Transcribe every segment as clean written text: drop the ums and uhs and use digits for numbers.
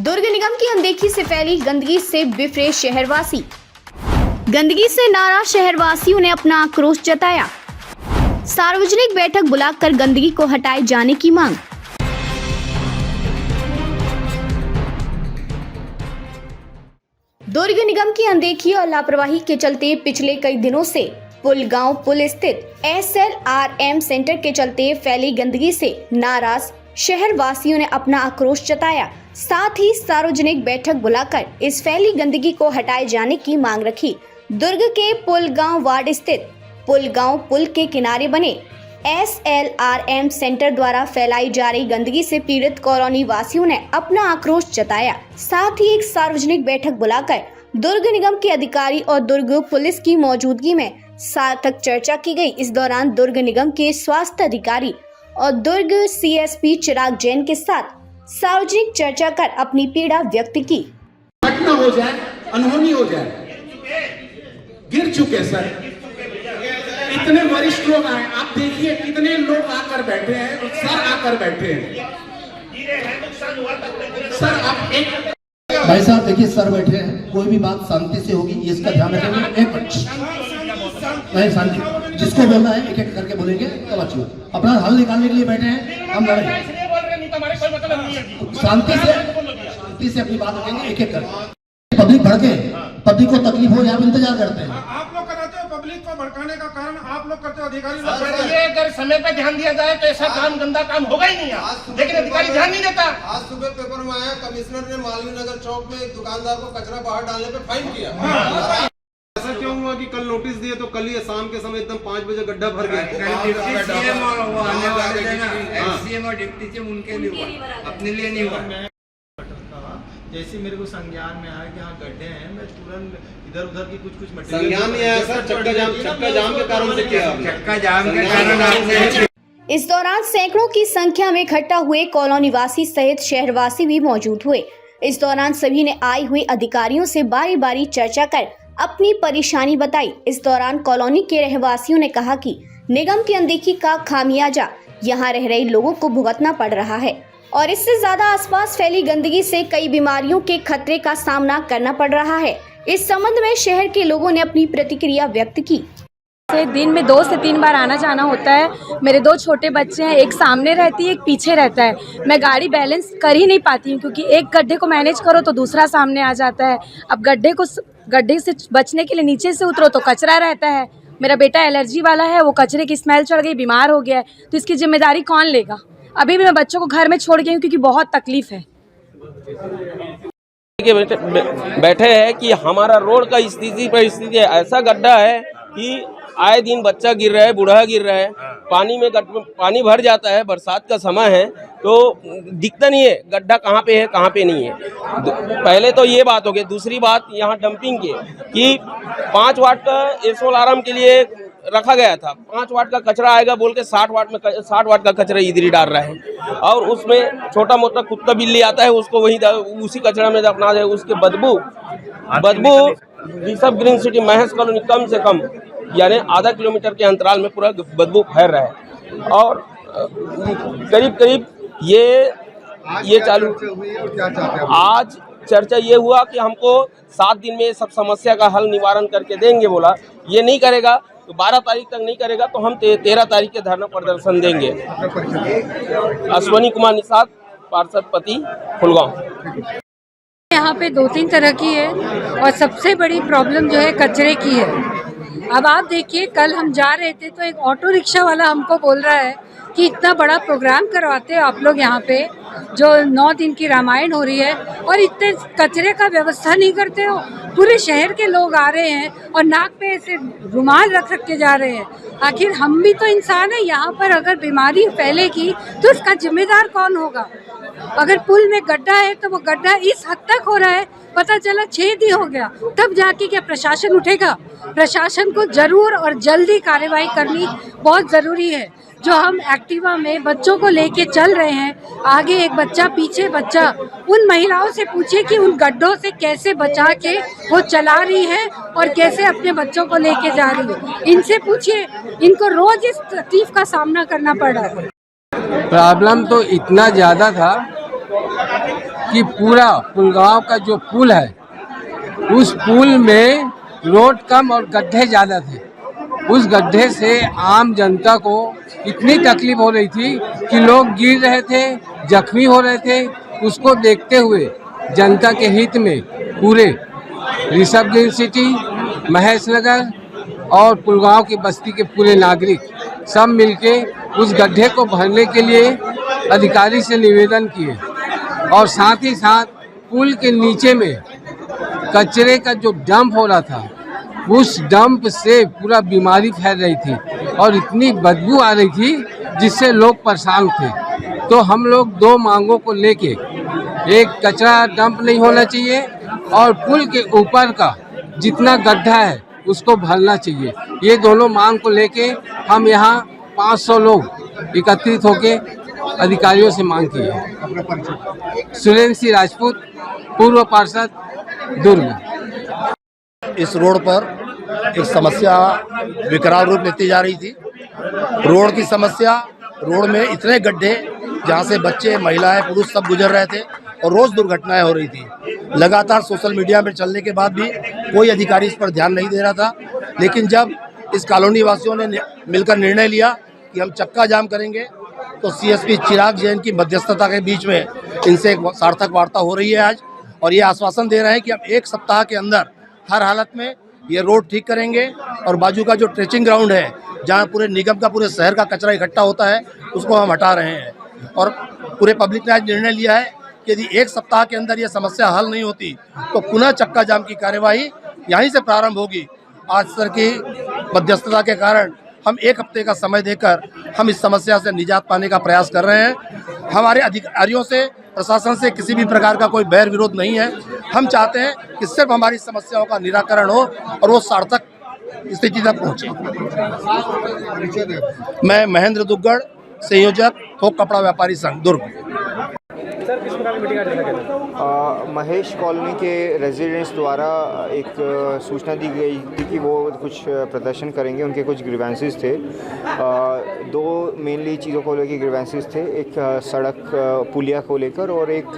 दुर्ग निगम की अनदेखी से फैली गंदगी से बिफरे शहरवासी। गंदगी से नाराज शहरवासियों ने अपना आक्रोश जताया। सार्वजनिक बैठक बुलाकर गंदगी को हटाए जाने की मांग। दुर्ग निगम की अनदेखी और लापरवाही के चलते पिछले कई दिनों से पुलगांव पुल स्थित SLRM सेंटर के चलते फैली गंदगी से नाराज शहरवासियों ने अपना आक्रोश जताया। साथ ही सार्वजनिक बैठक बुलाकर इस फैली गंदगी को हटाए जाने की मांग रखी। दुर्ग के पुलगांव वार्ड स्थित पुलगांव पुल के किनारे बने SLRM सेंटर द्वारा फैलाई जा रही गंदगी से पीड़ित कॉलोनी वासियों ने अपना आक्रोश जताया। साथ ही एक सार्वजनिक बैठक बुलाकर दुर्ग निगम के अधिकारी और दुर्ग पुलिस की मौजूदगी में सार्थक चर्चा की गई। इस दौरान दुर्ग निगम के स्वास्थ्य अधिकारी और दुर्ग CSP चिराग जैन के साथ सार्वजनिक चर्चा कर अपनी पीड़ा व्यक्त की। घटना हो जाए, अनहोनी हो जाए, गिर चुके सर, इतने वरिष्ठ लोग आए, आप देखिए कितने लोग आकर बैठे हैं, सर आकर बैठे हैं। सर आप एक भाई साहब देखिए, सर बैठे हैं, कोई भी बात शांति से होगी, इसका ध्यान रखेंगे। एक नहीं शांति, जिसको बोलना है एक एक करके बोलेंगे तब अच्छी हो। अपना हल निकालने के लिए बैठे हैं, हम लड़ेंगे शांति से अपनी बात रखेंगे एक एक करके। पब्लिक भड़के, पब्लिक को तकलीफ हो, यहाँ इंतजार करते हैं। आप लोग कराते हो, पब्लिक को भड़काने का कारण आप लोग करते हो, अधिकारी लोग। ये अगर समय पे ध्यान दिया जाए तो ऐसा काम गंदा काम होगा ही नहीं, लेकिन अधिकारी ध्यान नहीं देता। आज सुबह पेपर में आया, कमिश्नर ने मालवीय नगर चौक में एक दुकानदार को कचरा बाहर डालने पे फाइन किया। ऐसा क्यों हुआ कि कल नोटिस दिए तो कल ही शाम के समय एकदम 5 बजे गड्ढा भर गया। SCM और डिप्टी CM उनके लिए हुआ, अपने लिए नहीं हुआ। जैसे मेरे को संज्ञान में आया कि हाँ गड्ढे हैं, मैं तुरंत इधर उधर की कुछ संज्ञान नहीं आया सर, चक्का जाम के कारण से किया। चक्का जाम के कारण आपने। इस दौरान सैकड़ों की संख्या में इकट्ठा हुए कॉलोनी वासी सहित शहरवासी भी मौजूद हुए। इस दौरान सभी ने आए हुए अधिकारियों से बारी बारी चर्चा कर अपनी परेशानी बताई। इस दौरान कॉलोनी के रहवासियों ने कहा कि निगम की अनदेखी का खामियाजा यहां रह रहे लोगों को भुगतना पड़ रहा है और इससे ज्यादा आसपास फैली गंदगी से कई बीमारियों के खतरे का सामना करना पड़ रहा है। इस संबंध में शहर के लोगों ने अपनी प्रतिक्रिया व्यक्त की। दिन में 2 से 3 बार आना जाना होता है। मेरे 2 छोटे बच्चे हैं, एक सामने रहती है, एक पीछे रहता है। मैं गाड़ी बैलेंस कर ही नहीं पाती हूँ क्योंकि एक गड्ढे को मैनेज करो तो दूसरा सामने आ जाता है। अब गड्ढे से बचने के लिए नीचे से उतरो तो कचरा रहता है। मेरा बेटा एलर्जी वाला है, वो कचरे की स्मेल चढ़ गई, बीमार हो गया है, तो इसकी जिम्मेदारी कौन लेगा। अभी भी मैं बच्चों को घर में छोड़ गई हूँ क्योंकि बहुत तकलीफ है। बैठे हैं कि हमारा रोड का स्थिति ऐसा गड्ढा है कि आए दिन बच्चा गिर रहा है, बूढ़ा गिर रहा है, पानी भर जाता है। बरसात का समय है तो दिखता नहीं है गड्ढा कहाँ पे है कहाँ पे नहीं है। पहले तो ये बात हो गई। दूसरी बात यहाँ डंपिंग की कि 5 वाट का SLRM के लिए रखा गया था। 5 वाट का कचरा आएगा बोल के 60 वाट का कचरा इधर ही डाल रहा है और उसमें छोटा मोटा कुत्ता बिल्ली आता है, उसको वही उसी कचरा में अपना जाए। उसके बदबू Rishabh green city Mahesh colony कम से कम यानी आधा किलोमीटर के अंतराल में पूरा बदबू फैल रहा है और करीब ये चालू। आज चर्चा ये हुआ कि हमको 7 दिन में सब समस्या का हल निवारण करके देंगे बोला। ये नहीं करेगा तो 12 तारीख तक नहीं करेगा तो हम 13 तारीख के धरना प्रदर्शन देंगे। अश्वनी कुमार निषाद, पार्षद पति, फुलगांव। यहाँ पे 2-3 तरह की है और सबसे बड़ी प्रॉब्लम जो है कचरे की है। अब आप देखिए, कल हम जा रहे थे तो एक ऑटो रिक्शा वाला हमको बोल रहा है कि इतना बड़ा प्रोग्राम करवाते हो आप लोग यहाँ पे, जो 9 दिन की रामायण हो रही है और इतने कचरे का व्यवस्था नहीं करते हो। पूरे शहर के लोग आ रहे हैं और नाक पे ऐसे रुमाल रख के जा रहे हैं। आखिर हम भी तो इंसान है, यहाँ पर अगर बीमारी फैलेगी तो उसका जिम्मेदार कौन होगा। अगर पुल में गड्ढा है तो वो गड्ढा इस हद तक हो रहा है, पता चला 6 दिन हो गया, तब जाके क्या प्रशासन उठेगा। प्रशासन को जरूर और जल्दी कार्रवाई करनी बहुत ज़रूरी है। जो हम एक्टिवा में बच्चों को लेके चल रहे हैं, आगे एक बच्चा पीछे बच्चा, उन महिलाओं से पूछिए कि उन गड्ढों से कैसे बचा के वो चला रही है और कैसे अपने बच्चों को लेके जा रही है। इनसे पूछिए, इनको रोज इस तकलीफ का सामना करना पड़ रहा है। प्रॉब्लम तो इतना ज़्यादा था कि पूरा पुलगांव का जो पुल है उस पुल में रोड कम और गड्ढे ज़्यादा थे। उस गड्ढे से आम जनता को इतनी तकलीफ हो रही थी कि लोग गिर रहे थे, जख्मी हो रहे थे। उसको देखते हुए जनता के हित में पूरे ऋषभगिरी सिटी, महेश नगर और पुलगांव की बस्ती के पूरे नागरिक सब मिलके उस गड्ढे को भरने के लिए अधिकारी से निवेदन किए और साथ ही साथ पुल के नीचे में कचरे का जो डंप हो रहा था उस डंप से पूरा बीमारी फैल रही थी और इतनी बदबू आ रही थी जिससे लोग परेशान थे। तो हम लोग दो मांगों को लेके, एक कचरा डंप नहीं होना चाहिए और पुल के ऊपर का जितना गड्ढा है उसको भरना चाहिए। ये दोनों मांग को लेके हम यहाँ 500 लोग एकत्रित होके अधिकारियों से मांग की है। सुरेंद्र सिंह राजपूत, पूर्व पार्षद, दुर्ग। इस रोड पर एक समस्या विकराल रूप लेती जा रही थी। रोड की समस्या, रोड में इतने गड्ढे जहां से बच्चे, महिलाएं, पुरुष सब गुजर रहे थे और रोज दुर्घटनाएं हो रही थी। लगातार सोशल मीडिया में चलने के बाद भी कोई अधिकारी इस पर ध्यान नहीं दे रहा था। लेकिन जब इस कॉलोनी वासियों ने मिलकर निर्णय लिया कि हम चक्का जाम करेंगे, तो सीएसपी चिराग जैन की मध्यस्थता के बीच में इनसे एक सार्थक वार्ता हो रही है आज, और ये आश्वासन दे रहे हैं कि हम 1 सप्ताह के अंदर हर हालत में ये रोड ठीक करेंगे और बाजू का जो ट्रेचिंग ग्राउंड है जहाँ पूरे निगम का, पूरे शहर का कचरा इकट्ठा होता है, उसको हम हटा रहे हैं। और पूरे पब्लिक ने आज निर्णय लिया है कि यदि 1 सप्ताह के अंदर ये समस्या हल नहीं होती तो पुनः चक्का जाम की कार्यवाही यहीं से प्रारंभ होगी। आज सर की मध्यस्थता के कारण हम 1 हफ्ते का समय देकर हम इस समस्या से निजात पाने का प्रयास कर रहे हैं। हमारे अधिकारियों से, प्रशासन से किसी भी प्रकार का कोई बैर विरोध नहीं है। हम चाहते हैं कि सिर्फ हमारी समस्याओं का निराकरण हो और वो सार्थक स्थिति तक पहुँचे। मैं महेंद्र दुग्गड़, संयोजक, थोक कपड़ा व्यापारी संघ, दुर्ग। महेश कॉलोनी के रेजिडेंट्स द्वारा एक सूचना दी गई थी कि वो कुछ प्रदर्शन करेंगे। उनके कुछ ग्रीवेंसेस थे। 2 मेनली चीज़ों को लेकर ग्रीवेंसेस थे, एक सड़क पुलिया को लेकर और एक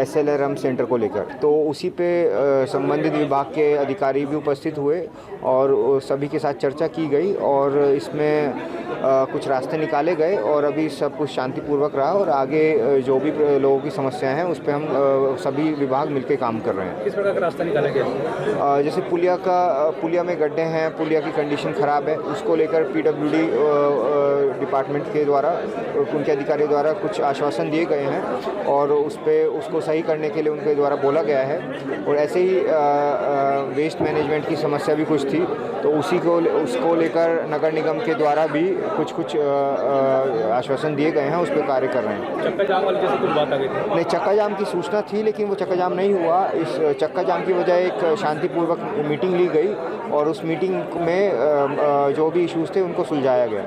SLRM सेंटर को लेकर। तो उसी पे संबंधित विभाग के अधिकारी भी उपस्थित हुए और सभी के साथ चर्चा की गई और इसमें कुछ रास्ते निकाले गए और अभी सब कुछ शांतिपूर्वक रहा और आगे जो भी लोगों की समस्याएं हैं उस पे हम सभी विभाग मिलकर काम कर रहे हैं। किस प्रकार का रास्ता निकाला गया? जैसे पुलिया में गड्ढे हैं, पुलिया की कंडीशन ख़राब है, उसको लेकर PWD डिपार्टमेंट के द्वारा, उनके अधिकारियों द्वारा कुछ आश्वासन दिए गए हैं और उसको सही करने के लिए उनके द्वारा बोला गया है। और ऐसे ही वेस्ट मैनेजमेंट की समस्या भी कुछ थी, तो उसको लेकर नगर निगम के द्वारा भी कुछ आश्वासन दिए गए हैं, उस पर कार्य कर रहे हैं। चक्का जाम वाली जैसे कुछ बात आ गई थी? नहीं, चक्का जाम की सूचना थी लेकिन वो चक्का जाम नहीं हुआ। इस चक्का जाम की वजह एक शांतिपूर्वक मीटिंग ली गई और उस मीटिंग में जो भी इश्यूज़ थे उनको सुलझाया गया।